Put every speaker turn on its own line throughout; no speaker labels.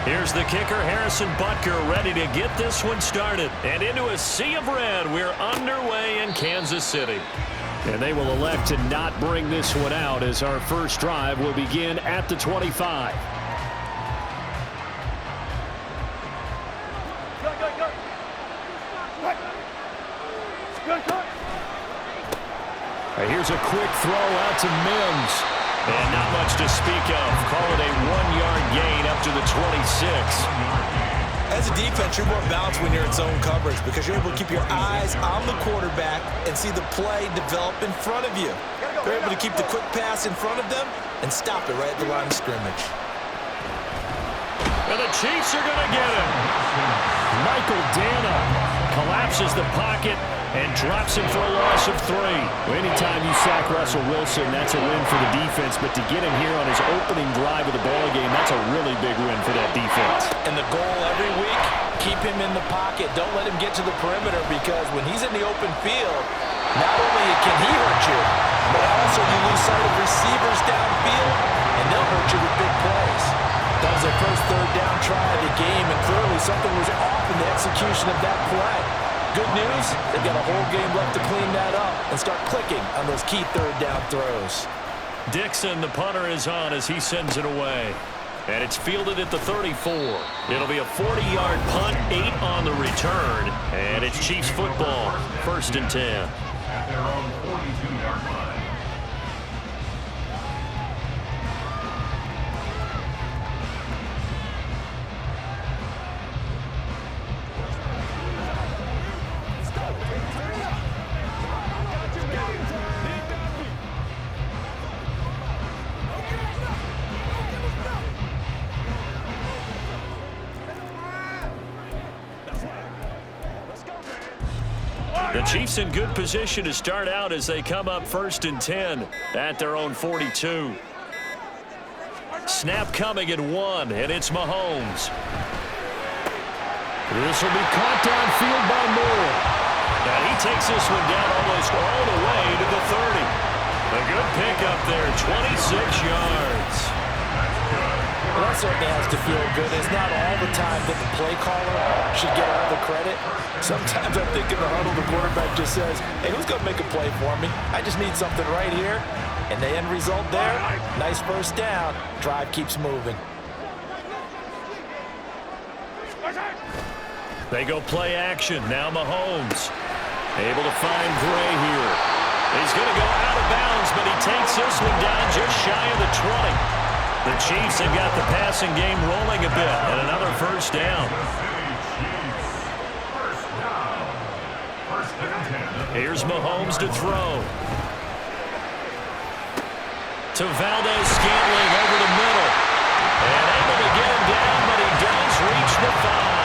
Here's the kicker, Harrison Butker, ready to get this one started. And into a sea of red, we're underway in Kansas City. And they will elect to not bring this one out as our first drive will begin at the 25. Here's a quick throw out to Mims. And not much to speak of. Call it a 1-yard gain up to the 26.
As a defense, you're more balanced when you're in zone coverage because you're able to keep your eyes on the quarterback and see the play develop in front of you. You're able to keep the quick pass in front of them and stop it right at the line of scrimmage.
And the Chiefs are going to get him. Michael Dana collapses the pocket and drops him for a loss of 3. Anytime you sack Russell Wilson, that's a win for the defense. But to get him here on his opening drive of the ballgame, that's a really big win for that defense.
And the goal every week, keep him in the pocket. Don't let him get to the perimeter because when he's in the open field, not only can he hurt you, but also you lose sight of receivers downfield, and they'll hurt you with big plays. That was their first third down try of the game, and clearly something was off in the execution of that play. Good news, they've got a whole game left to clean that up and start clicking on those key third down throws.
Dixon, the punter, is on as he sends it away. And it's fielded at the 34. It'll be a 40-yard punt, 8 on the return. And it's Chiefs football, 1st and 10.
At their own 42-yard line.
The Chiefs in good position to start out as they come up 1st and 10 at their own 42. Snap coming at 1, and it's Mahomes. This will be caught downfield by Moore. And he takes this one down almost all the way to the 30. A good pickup there, 26 yards.
Well, that certainly has to feel good. It's not all the time that the play caller should get all the credit. Sometimes I think in the huddle, the quarterback just says, hey, who's going to make a play for me? I just need something right here. And the end result there, nice first down. Drive keeps moving.
They go play action. Now Mahomes able to find Gray here. He's going to go out of bounds, but he takes this one down just shy of the 20. The Chiefs have got the passing game rolling a bit, and another first down. Here's Mahomes to throw. To Valdez-Scantling over the middle. And able to get him down, but he does reach the 5.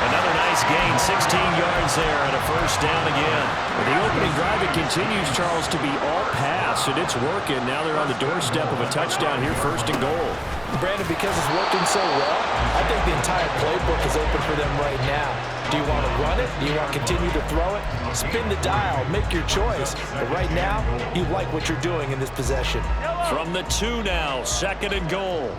Another nice gain, 16 yards there, and a first down again.
The opening drive, it continues, Charles, to be all pass, and it's working. Now they're on the doorstep of a touchdown here, 1st and goal.
Brandon, because it's working so well, I think the entire playbook is open for them right now. Do you want to run it? Do you want to continue to throw it? Spin the dial, make your choice. But right now, you like what you're doing in this possession.
From the 2 now, 2nd and goal.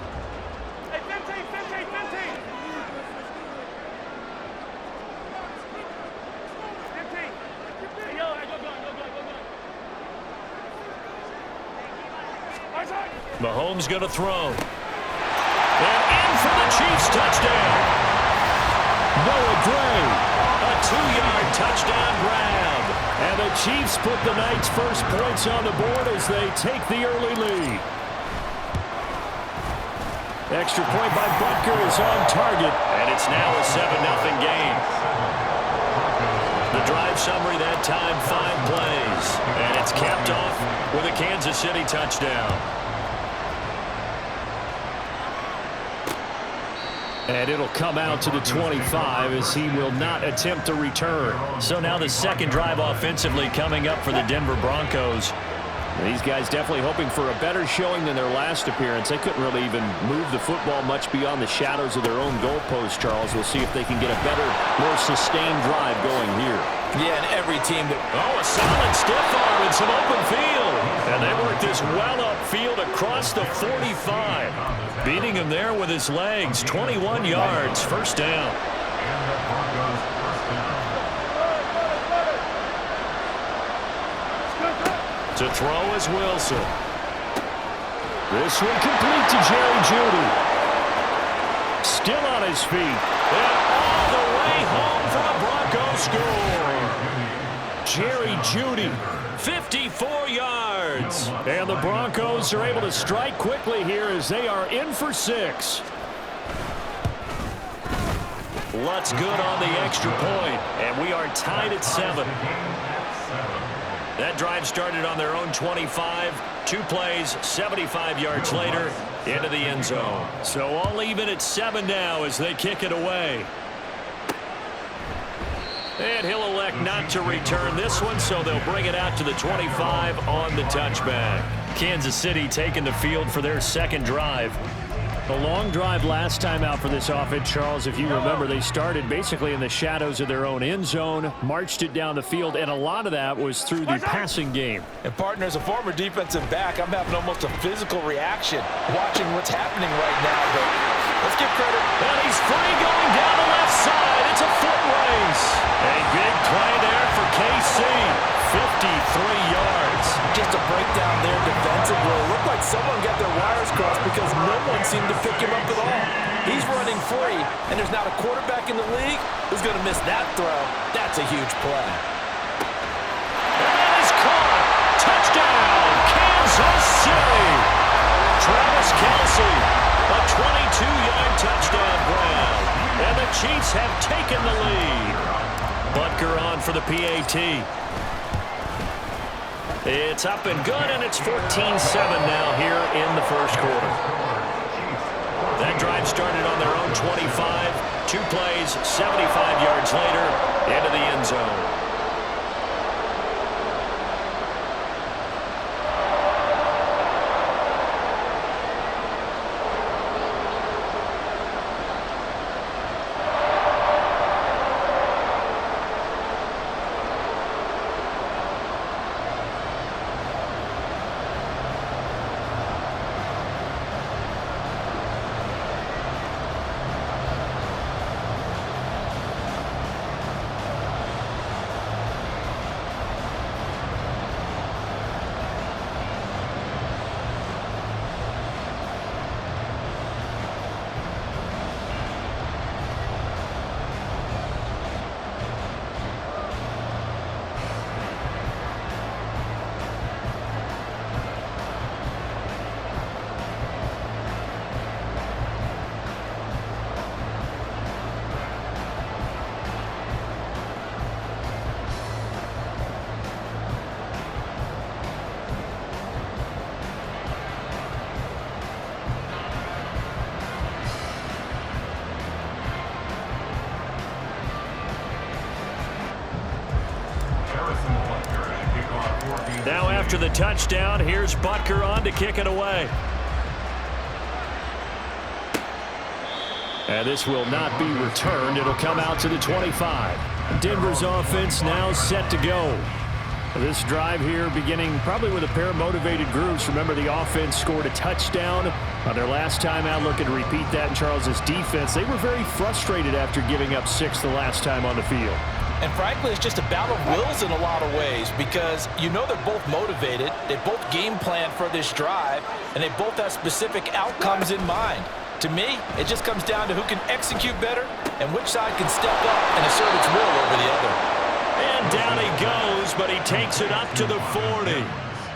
Mahomes going to throw. And in for the Chiefs touchdown. Noah Gray, a 2-yard touchdown grab. And the Chiefs put the night's first points on the board as they take the early lead. Extra point by Butker is on target. And it's now a 7-0 game. The drive summary that time, 5 plays. And it's capped off with a Kansas City touchdown. And it'll come out to the 25 as he will not attempt to return. So now the second drive offensively coming up for the Denver Broncos.
These guys definitely hoping for a better showing than their last appearance. They couldn't really even move the football much beyond the shadows of their own goalpost, Charles. We'll see if they can get a better, more sustained drive going here.
Yeah, and every team that...
Oh, a solid stiff arm in some open field. And they work this well upfield across the 45. Beating him there with his legs. 21 yards, first down.
And the Broncos first down.
To throw is Wilson. This one complete to Jerry Jeudy. Still on his feet. And all the way home for a Broncos score. Jerry Jeudy, 54 yards. And the Broncos are able to strike quickly here as they are in for 6. Lutz good on the extra point, and we are tied at 7. That drive started on their own 25. 2 plays, 75 yards later, into the end zone. So all even at 7 now as they kick it away. And he'll elect not to return this one, so they'll bring it out to the 25 on the touchback. Kansas City taking the field for their second drive. A long drive last time out for this offense, Charles. If you remember, they started basically in the shadows of their own end zone, marched it down the field, and a lot of that was through the passing game.
And, partner, as a former defensive back, I'm having almost a physical reaction watching what's happening right now. But let's give credit.
And he's free going down the left side. It's a foot race. A big play there for KC. 53 yards.
Just a breakdown there defensively. It looked like someone got their wires crossed because no one seemed to pick him up at all. He's running free, and there's not a quarterback in the league who's going to miss that throw. That's a huge play.
And that is caught. Touchdown, Kansas City. Travis Kelce, a 22-yard touchdown grab. And the Chiefs have taken the lead. Butker on for the PAT. It's up and good, and it's 14-7 now here in the first quarter. That drive started on their own 25. 2 plays, 75 yards later, into the end zone. Now after the touchdown, here's Butker on to kick it away. And this will not be returned. It'll come out to the 25. Denver's offense now set to go. This drive here beginning probably with a pair of motivated groups. Remember, the offense scored a touchdown on their last time out. Looking to repeat that in Charles's defense. They were very frustrated after giving up 6 the last time on the field.
And frankly, it's just a battle of wills in a lot of ways because you know they're both motivated, they both game plan for this drive, and they both have specific outcomes in mind. To me, it just comes down to who can execute better and which side can step up and assert its will over the other.
And down he goes, but he takes it up to the 40.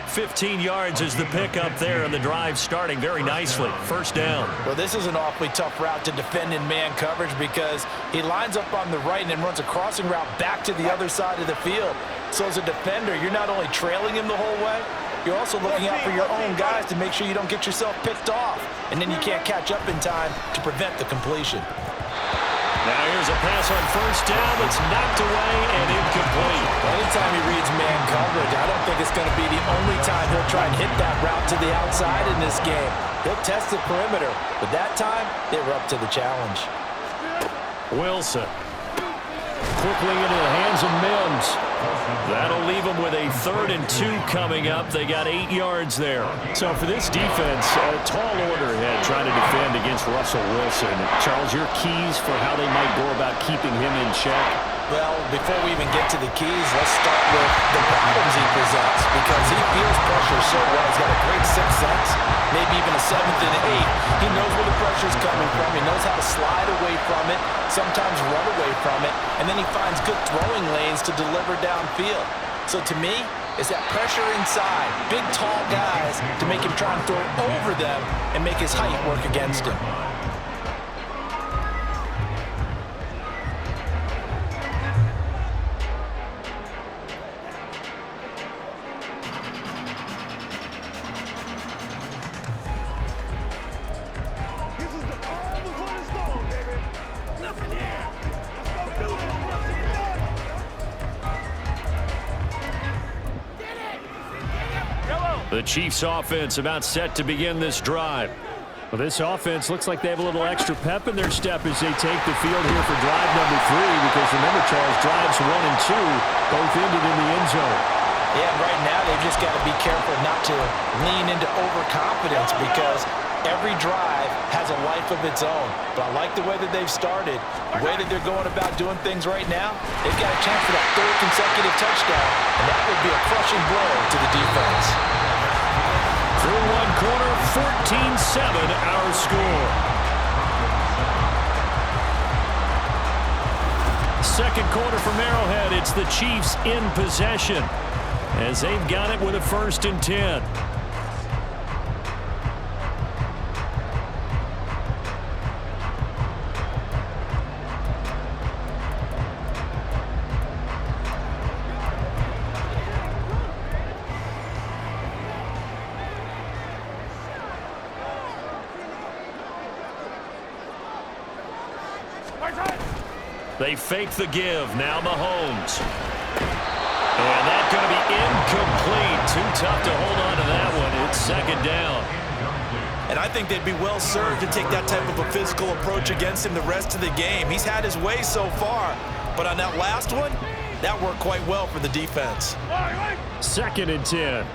15 yards is the pickup there, and the drive starting very nicely. First down.
Well, this is an awfully tough route to defend in man coverage because he lines up on the right and then runs a crossing route back to the other side of the field. So as a defender, you're not only trailing him the whole way, you're also looking out for your own guys to make sure you don't get yourself picked off. And then you can't catch up in time to prevent the completion.
Now here's a pass on first down that's knocked away and incomplete.
Anytime he reads man coverage, I don't think it's going to be the only time he'll try and hit that route to the outside in this game. He'll test the perimeter, but that time, they were up to the challenge.
Wilson. Quickly into the hands of Mims. That'll leave them with a 3rd and 2 coming up. They got 8 yards there. So for this defense, a tall order ahead trying to defend against Russell Wilson. Charles, your keys for how they might go about keeping him in check?
Well, before we even get to the keys, let's start with the problems he presents, because he feels pressure so well. He's got a great sixth sense, maybe even a 7th and 8. He knows where the pressure's coming from. He knows how to slide away from it, sometimes run away from it, and then he finds good throwing lanes to deliver downfield. So to me, it's that pressure inside, big, tall guys to make him try and throw over them and make his height work against him.
The Chiefs offense about set to begin this drive.
Well, this offense looks like they have a little extra pep in their step as they take the field here for drive number 3, because remember, Charles, drives 1 and 2 both ended in the end zone.
Yeah, right now they've just got to be careful not to lean into overconfidence, because every drive has a life of its own. But I like the way that they've started, the way that they're going about doing things right now. They've got a chance for that 3rd consecutive touchdown, and that would be a crushing blow to the defense.
Through one quarter, 14-7 our score. Second quarter from Arrowhead, it's the Chiefs in possession as they've got it with a 1st and 10. They fake the give. Now Mahomes. And that's going to be incomplete. Too tough to hold on to that one. It's 2nd down.
And I think they'd be well served to take that type of a physical approach against him the rest of the game. He's had his way so far, but on that last one, that worked quite well for the defense.
2nd and 10.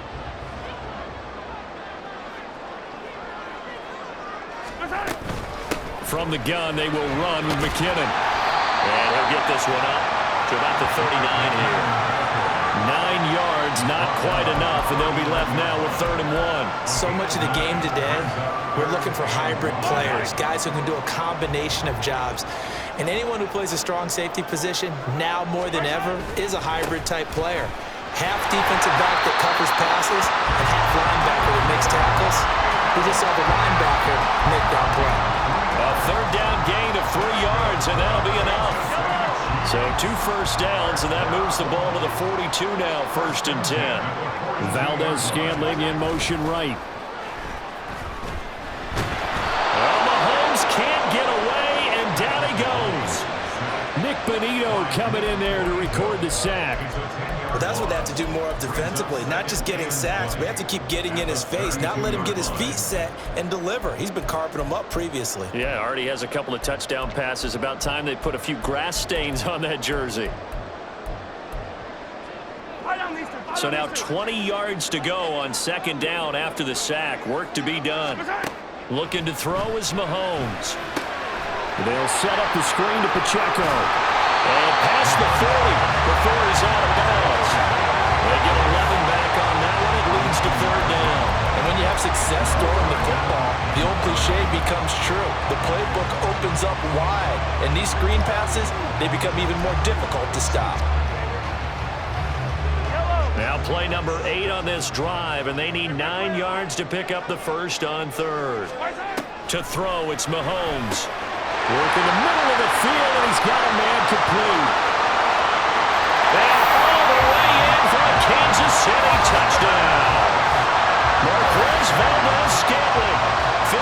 From the gun, they will run with McKinnon. And he'll get this one up to about the 39 here. 9 yards, not quite enough, and they'll be left now with 3rd and 1.
So much of the game today, we're looking for hybrid players, guys who can do a combination of jobs. And anyone who plays a strong safety position, now more than ever, is a hybrid-type player. Half defensive back that covers passes, and half linebacker that makes tackles. We just saw the linebacker make that play.
A 3rd down gain of 3 yards, and that'll be enough. So 2 first downs, and that moves the ball to the 42 now, 1st and 10.
Valdez-Scantling in motion right.
Well, Mahomes can't get away, and down he goes.
Nick Bonito coming in there to record the sack.
But that's what they have to do more of defensively, not just getting sacks. We have to keep getting in his face, not let him get his feet set and deliver. He's been carving them up previously.
Yeah, already has a couple of touchdown passes. About time they put a few grass stains on that jersey. So now 20 yards to go on 2nd down after the sack. Work to be done. Looking to throw is Mahomes.
They'll set up the screen to Pacheco.
And past the 40 before he's out of bounds. They get 11 back on that one. It leads to 3rd down.
And when you have success throwing the football, the old cliche becomes true. The playbook opens up wide. And these screen passes, they become even more difficult to stop.
Now play number 8 on this drive, and they need 9 yards to pick up the 1st on 3rd. To throw, it's Mahomes. Work in the middle of the field, and he's got a man complete. And all the way in for a Kansas City touchdown. Marquez Valdez-Scantling, 57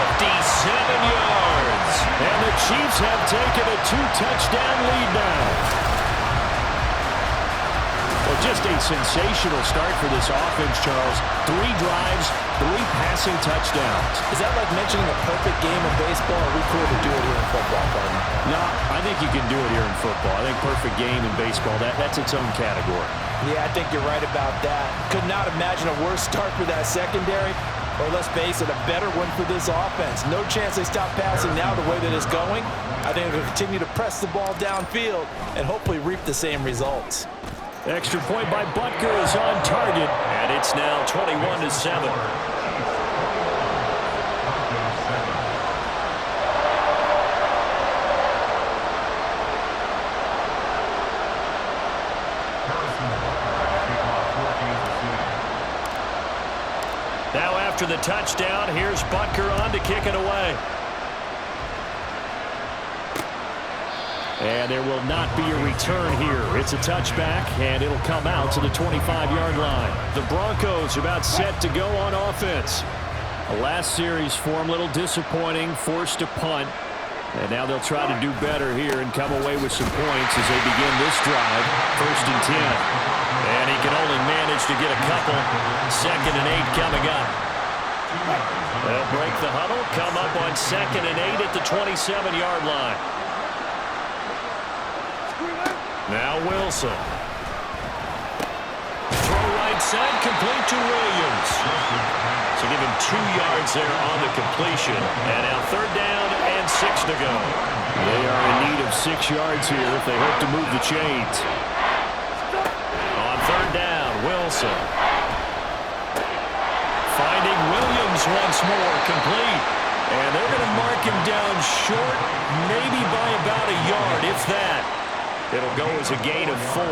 yards. And the Chiefs have taken a 2-touchdown lead now.
Well, just a sensational start for this offense, Charles. 3 drives, 3 passing touchdowns.
Is that like mentioning a perfect game in baseball, or are we cool to do it here in football, partner?
No, I think you can do it here in football. I think perfect game in baseball, that's its own category.
Yeah, I think you're right about that. Could not imagine a worse start for that secondary, or let's face it, a better one for this offense. No chance they stop passing now the way that it's going. I think they'll continue to press the ball downfield and hopefully reap the same results.
Extra point by Butker is on target, and it's now 21-7. Now after the touchdown, here's Butker on to kick it away. And there will not be a return here. It's a touchback, and it'll come out to the 25-yard line. The Broncos about set to go on offense. The last series for them, a little disappointing, forced to punt. And now they'll try to do better here and come away with some points as they begin this drive. 1st and 10. And he can only manage to get a couple. 2nd and 8 coming up. They'll break the huddle, come up on 2nd and 8 at the 27-yard line. Now Wilson. Throw right side, complete to Williams. So give him 2 yards there on the completion. And now 3rd down and 6 to go.
They are in need of 6 yards here if they hope to move the chains.
On 3rd down, Wilson. Finding Williams once more, complete. And they're going to mark him down short, maybe by about a yard, if that. It'll go as a gain of 4.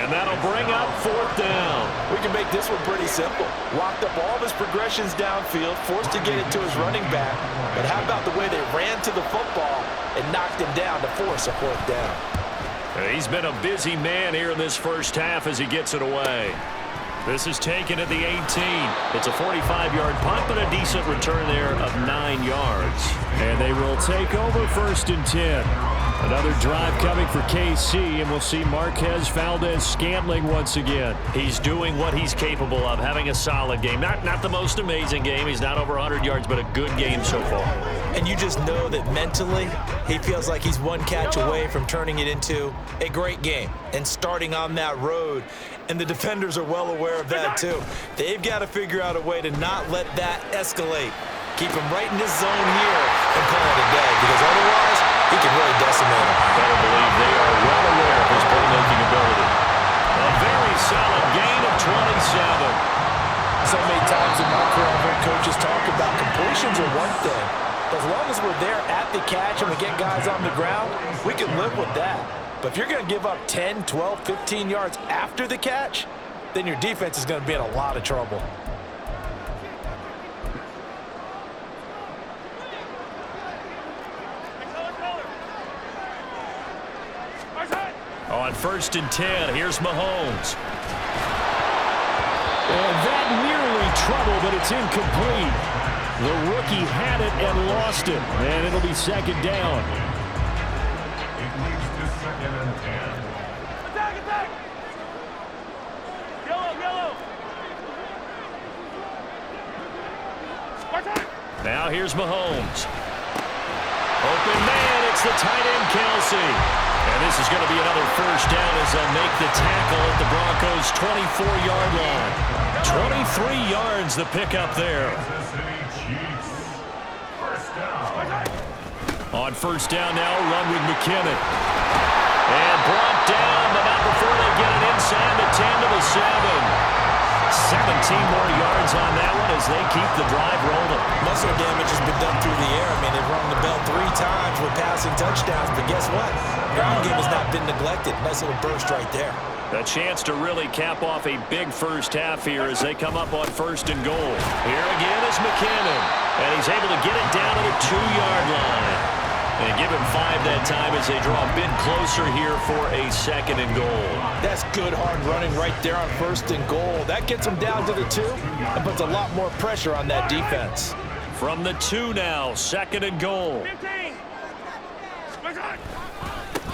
And that'll bring up 4th down.
We can make this one pretty simple. Walked up all of his progressions downfield, forced to get it to his running back. But how about the way they ran to the football and knocked him down to force a 4th down?
He's been a busy man here in this first half as he gets it away. This is taken at the 18. It's a 45-yard punt, but a decent return there of 9 yards. And they will take over 1st and 10. Another drive coming for KC, and we'll see Marquez Valdez-Scantling once again. He's doing what he's capable of, having a solid game. Not the most amazing game. He's not over 100 yards, but a good game so far.
And you just know that mentally, he feels like he's one catch away from turning it into a great game and starting on that road. And the defenders are well aware of that, too. They've got to figure out a way to not let that escalate. Keep him right in this zone here and call it a day, because otherwise, he can really decimate him.
Better believe they are well aware of his playmaking ability. A very solid gain of 27.
So many times in my career, I've heard coaches talk about completions are one thing. But as long as we're there at the catch and we get guys on the ground, we can live with that. But if you're going to give up 10, 12, 15 yards after the catch, then your defense is going to be in a lot of trouble.
On 1st and 10, here's Mahomes.
And that nearly trouble, but it's incomplete. The rookie had it and lost it, and it'll be 2nd down.
It leads to 2nd and 10.
Attack! Yellow!
Now here's Mahomes. Open man, it's the tight end, Kelsey. And this is going to be another 1st down as they'll make the tackle at the Broncos' 24-yard line. 23 yards the pickup there. On 1st down now, run with McKinnon. And brought down, but not before they get it inside the 10 to the 7. 17 more yards on that one as they keep the drive rolling.
Muscle damage has been done through the air. I mean, they've rung the bell 3 times with passing touchdowns, but guess what? Ground game has not been neglected. Nice little burst right there.
A chance to really cap off a big first half here as they come up on 1st and goal. Here again is McKinnon, and he's able to get it down to the 2-yard line. And give him 5 that time as they draw a bit closer here for a 2nd and goal.
That's good hard running right there on 1st and goal. That gets them down to the 2 and puts a lot more pressure on that defense.
From the 2 now, 2nd and goal.
15.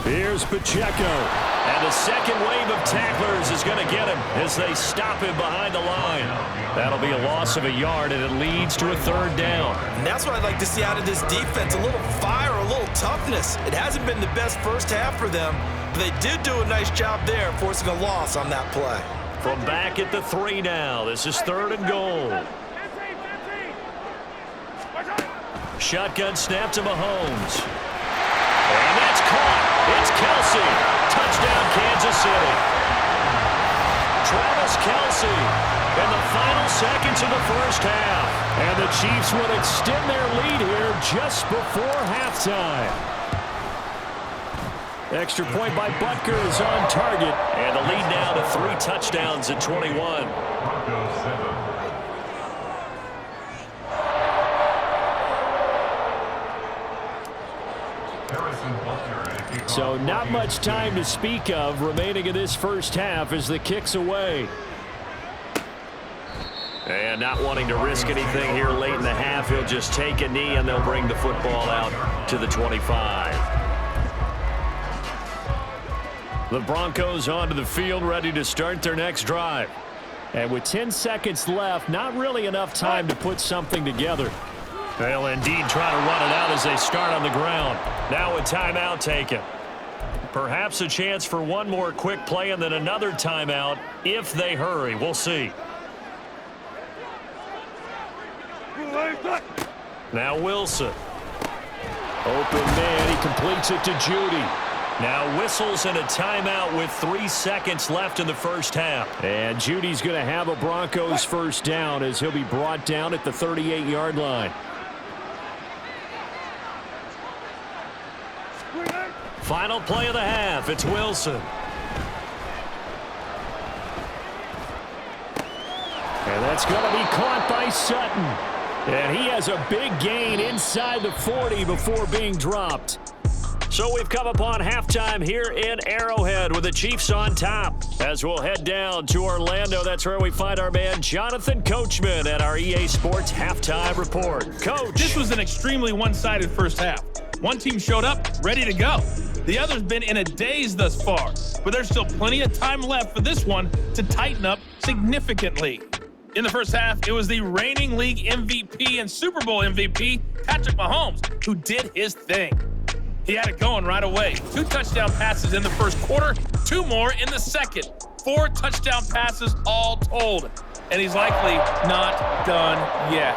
Here's Pacheco.
And the second wave of tacklers is going to get him as they stop him behind the line. That'll be a loss of a yard, and it leads to a third down.
And that's what I'd like to see out of this defense, a little fire, a little toughness. It hasn't been the best first half for them, but they did do a nice job there, forcing a loss on that play.
From back at the 3 now, this is 3rd and goal. Shotgun snap to Mahomes. And that's caught. It's Kelsey. Touchdown, Kansas City. Travis Kelsey in the final seconds of the first half.
And the Chiefs will extend their lead here just before halftime. Extra point by Butker is on target.
And the lead now to 3 touchdowns at 21.
Broncos 7.
So not much time to speak of remaining in this first half as the kick's away.
And not wanting to risk anything here late in the half, he'll just take a knee and they'll bring the football out to the 25. The Broncos onto the field, ready to start their next drive.
And with 10 seconds left, not really enough time to put something together.
They'll indeed try to run it out as they start on the ground. Now a timeout taken. Perhaps a chance for one more quick play and then another timeout if they hurry. We'll see. Now Wilson.
Open man, he completes it to Judy.
Now whistles and a timeout with 3 seconds left in the first half.
And Judy's going to have a Broncos first down as he'll be brought down at the 38-yard line.
Final play of the half. It's Wilson.
And that's going to be caught by Sutton. And he has a big gain inside the 40 before being dropped.
So we've come upon halftime here in Arrowhead with the Chiefs on top. As we'll head down to Orlando, that's where we find our man Jonathan Coachman at our EA Sports Halftime Report. Coach.
This was an extremely one-sided first half. One team showed up, ready to go. The other's been in a daze thus far, but there's still plenty of time left for this one to tighten up significantly. In the first half, it was the reigning league MVP and Super Bowl MVP, Patrick Mahomes, who did his thing. He had it going right away. 2 touchdown passes in the first quarter, 2 more in the second. 4 touchdown passes all told, and he's likely not done yet.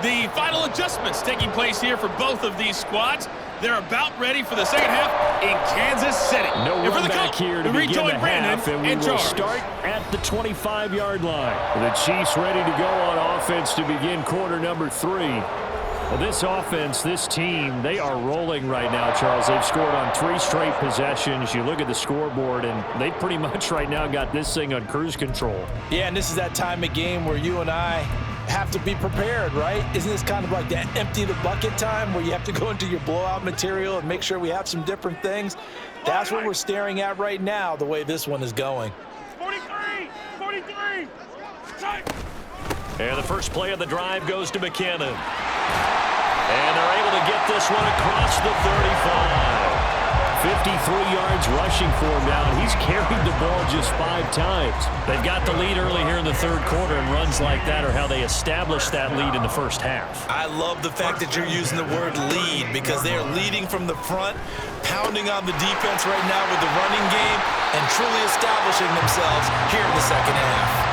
The final adjustments taking place here for both of these squads. They're about ready for the second half in Kansas City.
No run back here to begin the half, and we will start at the 25-yard line. The Chiefs ready to go on offense to begin quarter number 3. Well, this offense, this team, they are rolling right now, Charles. They've scored on 3 straight possessions. You look at the scoreboard, and they pretty much right now got this thing on cruise control.
Yeah, and this is that time of game where you and I have to be prepared, right? Isn't this kind of like that empty the bucket time where you have to go into your blowout material and make sure we have some different things? That's what we're staring at right now, the way this one is going.
43!
And the first play of the drive goes to McKinnon. And they're able to get this one across the 35.
53 yards rushing for him now, and he's carried the ball just 5 times.
They've got the lead early here in the third quarter, and runs like that are how they established that lead in the first half.
I love the fact that you're using the word lead because they are leading from the front, pounding on the defense right now with the running game, and truly establishing themselves here in the second half.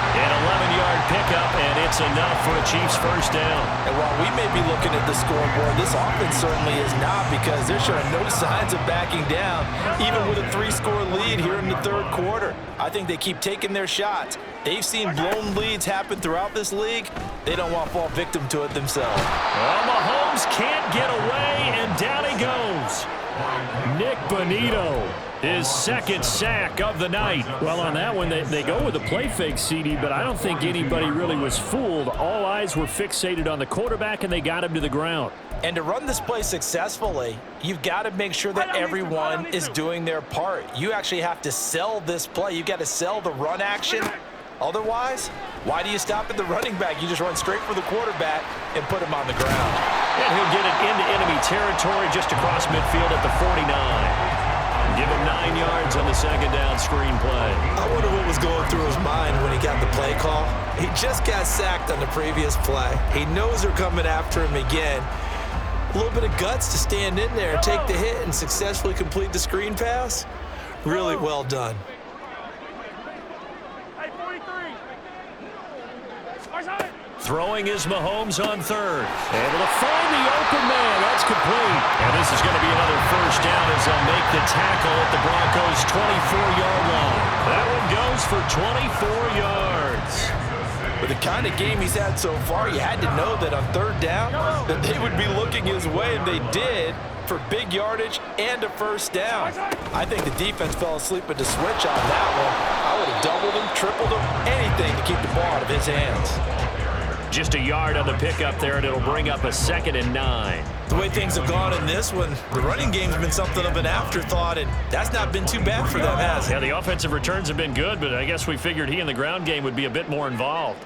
An 11-yard pickup, and it's enough for a Chiefs first down.
And while we may be looking at the scoreboard, this offense certainly is not because they're showing no signs of backing down, even with a 3-score lead here in the third quarter. I think they keep taking their shots. They've seen blown leads happen throughout this league. They don't want to fall victim to it themselves.
Well, Mahomes can't get away, and down he goes.
Nick Bonito, his second sack of the night. Well, on that one, they go with a play fake, CD, but I don't think anybody really was fooled. All eyes were fixated on the quarterback, and they got him to the ground.
And to run this play successfully, you've got to make sure that everyone is doing their part. You actually have to sell this play. You've got to sell the run action. Otherwise, why do you stop at the running back? You just run straight for the quarterback and put him on the ground.
And he'll get it into enemy territory just across midfield at the 49.
give him 9 yards on the second down screen play.
I wonder what was going through his mind when he got the play call. He just got sacked on the previous play. He knows they're coming after him again. A little bit of guts to stand in there and take the hit and successfully complete the screen pass. Really well done.
Throwing is Mahomes on third. Able to find the open man. That's complete. And this is going to be another first down as they'll make the tackle at the Broncos' 24-yard line. That one goes for 24 yards.
With the kind of game he's had so far, you had to know that on third down that they would be looking his way, and they did, for big yardage and a first down. I think the defense fell asleep at the switch on that one. I would have doubled him, tripled him, anything to keep the ball out of his hands.
Just a yard on the pickup there, and it'll bring up a 2nd and 9.
The way things have gone in this one, the running game's been something of an afterthought, and that's not been too bad for them, has it?
Yeah, the offensive returns have been good, but I guess we figured he in the ground game would be a bit more involved.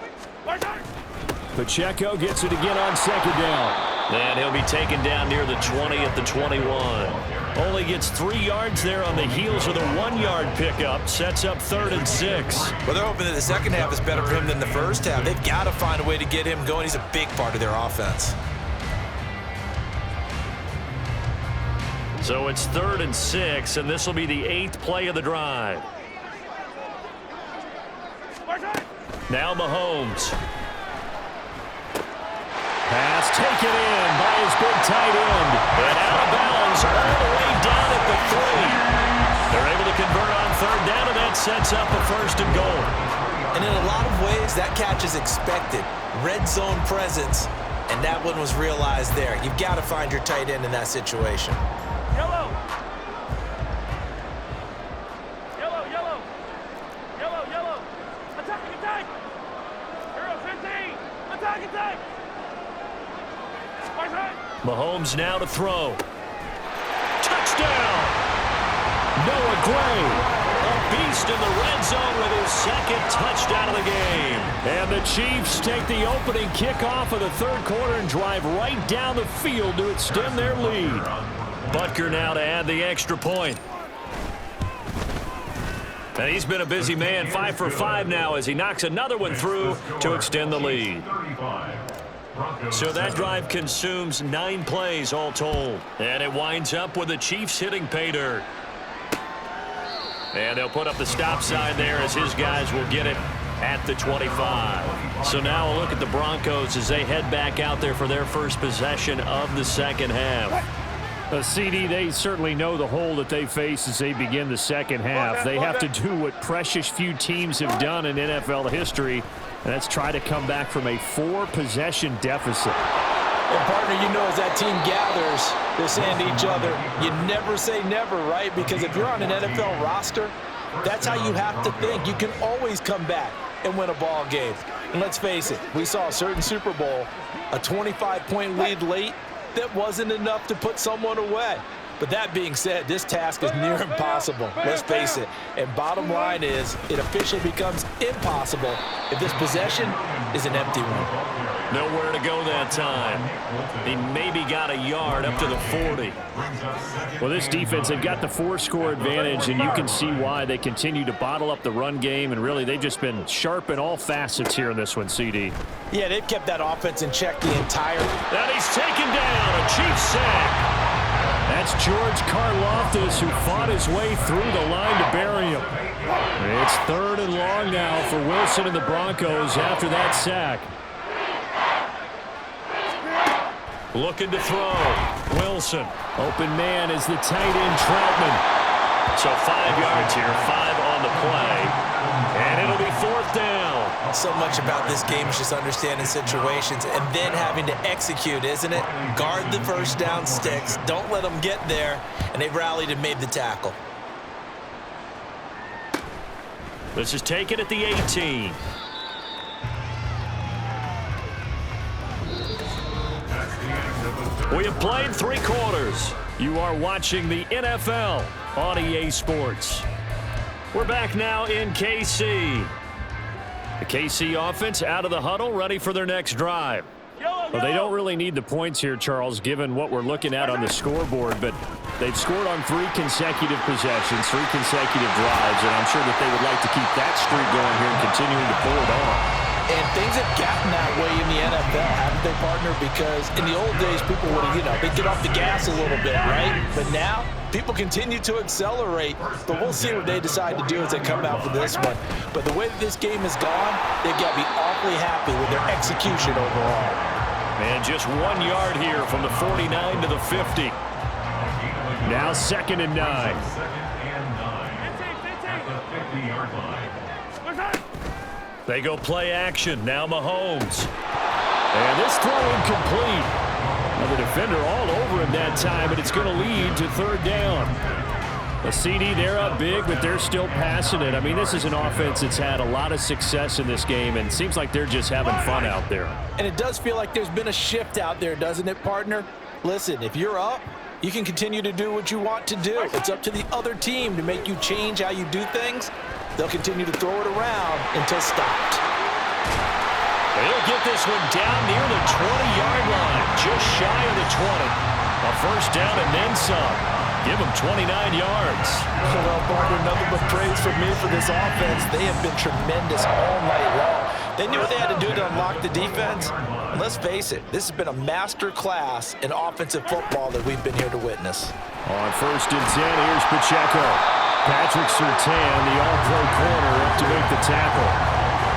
Pacheco gets it again on 2nd down. And he'll be taken down near the 20 at the 21. Only gets 3 yards there on the heels of the 1-yard pickup. Sets up 3rd and 6.
Well, they're hoping that the second half is better for him than the first half. They've got to find a way to get him going. He's a big part of their offense.
So it's 3rd and 6, and this will be the 8th play of the drive. Now Mahomes. Pass taken in by his big tight end. And out of bounds all the way down at the 3. They're able to convert on 3rd down, and that sets up a 1st and goal.
And in a lot of ways, that catch is expected. Red zone presence, and that one was realized there. You've got to find your tight end in that situation.
Yellow. Yellow, yellow. Yellow, yellow. Attack, attack. Hero 15. Attack, attack.
Mahomes now to throw. Touchdown! Noah Gray, a beast in the red zone with his 2nd touchdown of the game. And the Chiefs take the opening kickoff of the 3rd quarter and drive right down the field to extend their lead. Butker now to add the extra point. And he's been a busy man, 5 for 5 now as he knocks another one through to extend the lead. So that drive consumes 9 plays all told. And it winds up with the Chiefs hitting pay dirt. And they'll put up the stop sign there as his guys will get it at the 25. So now a look at the Broncos as they head back out there for their first possession of the second half. CD, they certainly know the hole that they face as they begin the second half. They have to do what precious few teams have done in NFL history, and that's try to come back from a 4-possession deficit.
And partner, you know, as that team gathers, they're saying to each other, you never say never, right? Because if you're on an NFL roster, that's how you have to think. You can always come back and win a ball game. And let's face it, we saw a certain Super Bowl, a 25-point lead late, that wasn't enough to put someone away. But that being said, this task is near impossible. Let's face it. And bottom line is, it officially becomes impossible if this possession is an empty one.
Nowhere to go that time. He maybe got a yard up to the 40. Well, this defense, they've got the 4-score advantage, and you can see why they continue to bottle up the run game, and really they've just been sharp in all facets here in this one, CD.
Yeah, they've kept that offense in check the entire.
And he's taken down, a Chiefs sack. That's George Karlaftis, who fought his way through the line to bury him. It's 3rd and long now for Wilson and the Broncos after that sack. Looking to throw. Wilson. Open man is the tight end Troutman. So 5 yards here, 5 on the play. And it'll be 4th down.
So much about this game is just understanding situations and then having to execute, isn't it? Guard the first down sticks. Don't let them get there. And they've rallied and made the tackle.
This is taken at the 18. We have played 3 quarters. You are watching the NFL on EA Sports. We're back now in KC. The KC offense out of the huddle, ready for their next drive. Well, they don't really need the points here, Charles, given what we're looking at on the scoreboard, but They've scored on 3 consecutive possessions, 3 consecutive drives, and I'm sure that they would like to keep that streak going here and continuing to pull it on.
And things have gotten that way in the NFL, haven't they, partner? Because in the old days, people would, they'd get off the gas a little bit, right? But now, people continue to accelerate. But we'll see what they decide to do as they come out for this one. But the way that this game has gone, they've got to be awfully happy with their execution overall.
And just 1 yard here from the 49 to the 50. Now 2nd and 9.
Second and 9 at the 50-yard line.
They go play action. Now Mahomes. And this throw incomplete. Now the defender all over him that time, but it's going to lead to 3rd down. A CD, they're up big, but they're still passing it. I mean, this is an offense that's had a lot of success in this game, and it seems like they're just having fun out there.
And it does feel like there's been a shift out there, doesn't it, partner? Listen, if you're up, you can continue to do what you want to do. It's up to the other team to make you change how you do things. They'll continue to throw it around until stopped.
They'll get this one down near the 20-yard line, just shy of the 20. A 1st down and then some. Give them 29 yards.
Well, partner, nothing but praise from me for this offense. They have been tremendous all night long. They knew what they had to do to unlock the defense. And let's face it, this has been a master class in offensive football that we've been here to witness.
On 1st and 10, here's Pacheco. Patrick Surtain, the all-pro corner, up to make the tackle.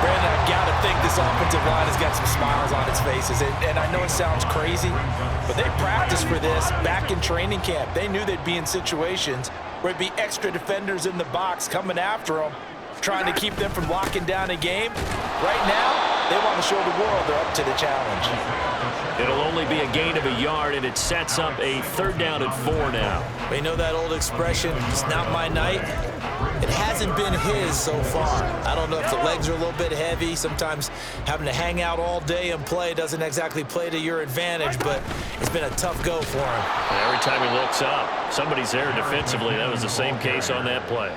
Brandon, I've got to think this offensive line has got some smiles on its faces. And I know it sounds crazy, but they practiced for this back in training camp. They knew they'd be in situations where it'd be extra defenders in the box coming after them, trying to keep them from locking down a game. Right now, they want to show the world they're up to the challenge.
It'll only be a gain of a yard, and it sets up a 3rd down and 4 now.
We know that old expression, it's not my night. It hasn't been his so far. I don't know if the legs are a little bit heavy. Sometimes having to hang out all day and play doesn't exactly play to your advantage, but it's been a tough go for him.
And every time he looks up, somebody's there defensively. That was the same case on that play.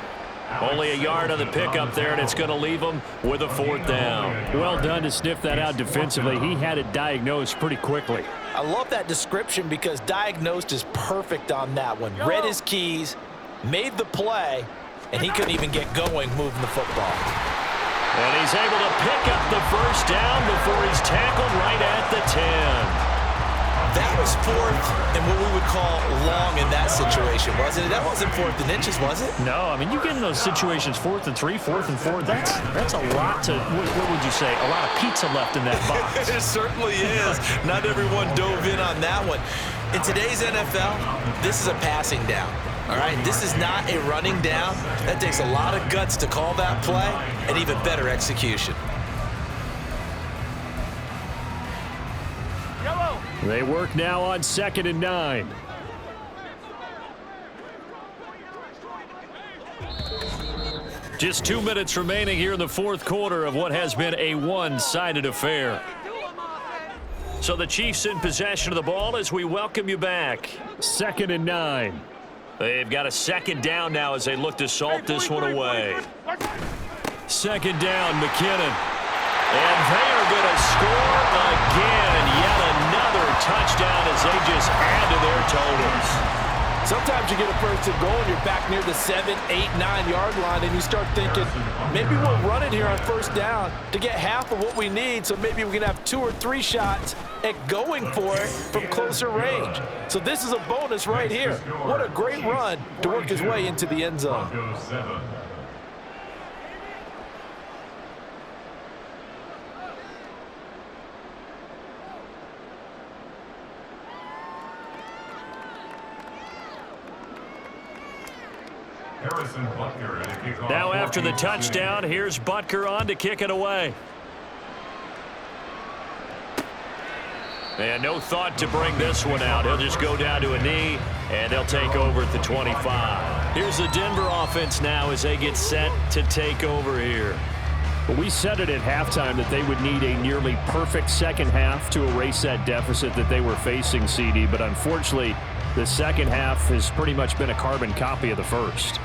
Only a yard on the pickup there, and it's going to leave him with a 4th down. Well done to sniff that out defensively. He had it diagnosed pretty quickly.
I love that description because diagnosed is perfect on that one. Read his keys, made the play, and he couldn't even get going moving the football.
And he's able to pick up the 1st down before he's tackled right at the 10.
That was 4th and what we would call long in that situation, wasn't it? That wasn't 4th and inches, was it?
No, I mean, you get in those situations 4th and 3, 4th and 4. That's a lot to, what would you say, a lot of pizza left in that box.
It certainly is. Not everyone dove in on that one. In today's NFL, this is a passing down. All right, this is not a running down. That takes a lot of guts to call that play and even better execution.
They work now on 2nd and 9. Just 2 minutes remaining here in the 4th quarter of what has been a one-sided affair. So the Chiefs in possession of the ball as we welcome you back. 2nd and 9. They've got a 2nd down now as they look to salt this one away. 2nd down, McKinnon. And they are going to score again. Yet another touchdown as they just add to their totals.
Sometimes you get a 1st and goal and you're back near the 7, 8, 9-yard line and you start thinking, maybe we'll run it here on 1st down to get half of what we need, so maybe we can have 2 or 3 shots at going for it from closer range. So this is a bonus right here. What a great run to work his way into the end zone.
Now after the touchdown, here's Butker on to kick it away. And no thought to bring this one out. He'll just go down to a knee, and they'll take over at the 25. Here's the Denver offense now as they get set to take over here. Well, we said it at halftime that they would need a nearly perfect second half to erase that deficit that they were facing, CD, but unfortunately, the second half has pretty much been a carbon copy of the first.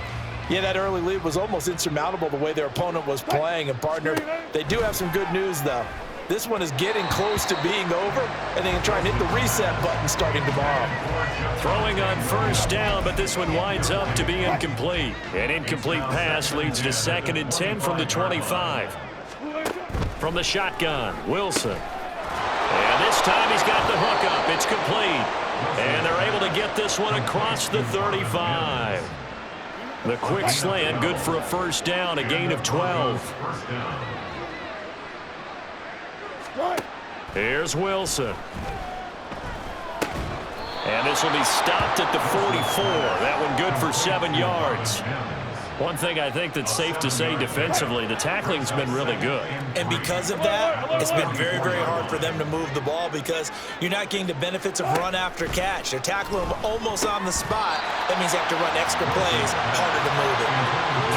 Yeah, that early lead was almost insurmountable the way their opponent was playing. And, partner, they do have some good news, though. This one is getting close to being over, and they can try and hit the reset button starting tomorrow.
Throwing on first down, but this one winds up to be incomplete. An incomplete pass leads to 2nd and 10 from the 25. From the shotgun, Wilson. And this time he's got the hook up. It's complete. And they're able to get this one across the 35. The quick slant, good for a first down, a gain of 12. Here's Wilson. And this will be stopped at the 44. That one good for 7 yards. One thing I think that's safe to say defensively, the tackling's been really good.
And because of that, it's been very, very hard for them to move the ball because you're not getting the benefits of run after catch. They're tackling them almost on the spot. That means you have to run extra plays, harder to move it.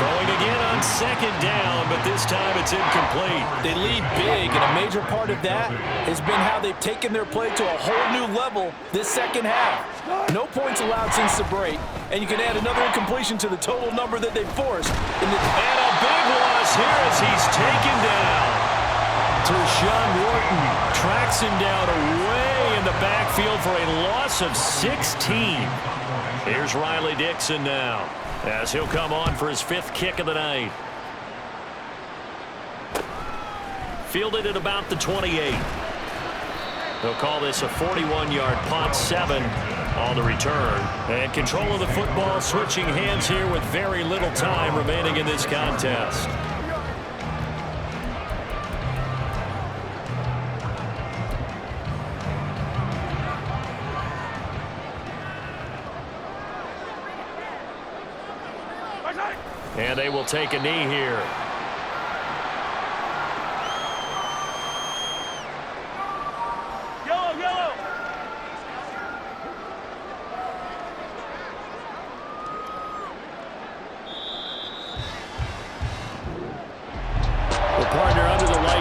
Throwing again on 2nd down, but this time it's incomplete.
They lead big, and a major part of that has been how they've taken their play to a whole new level this second half. No points allowed since the break, and you can add another incompletion to the total number that they forced.
And a big loss here as he's taken down. Tershawn Wharton tracks him down away in the backfield for a loss of 16. Here's Riley Dixon now as he'll come on for his 5th kick of the night. Fielded at about the 28. They'll call this a 41-yard punt, 7 on the return. And control of the football switching hands here with very little time remaining in this contest. And they will take a knee here.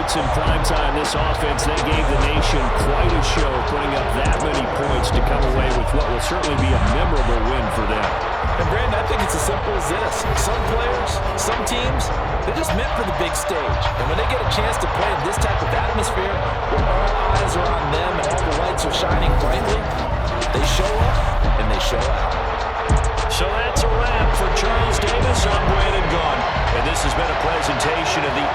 In prime time, this offense, they gave the nation quite a show, putting up that many points to come away with what will certainly be a memorable win for them.
And Brandon, I think it's as simple as this. Some players, some teams, they're just meant for the big stage. And when they get a chance to play in this type of atmosphere, where all eyes are on them and all the lights are shining brightly, they show up and they show out.
So that's a wrap for Charles Davis. I'm Brandon Gaudin, and this has been a presentation of the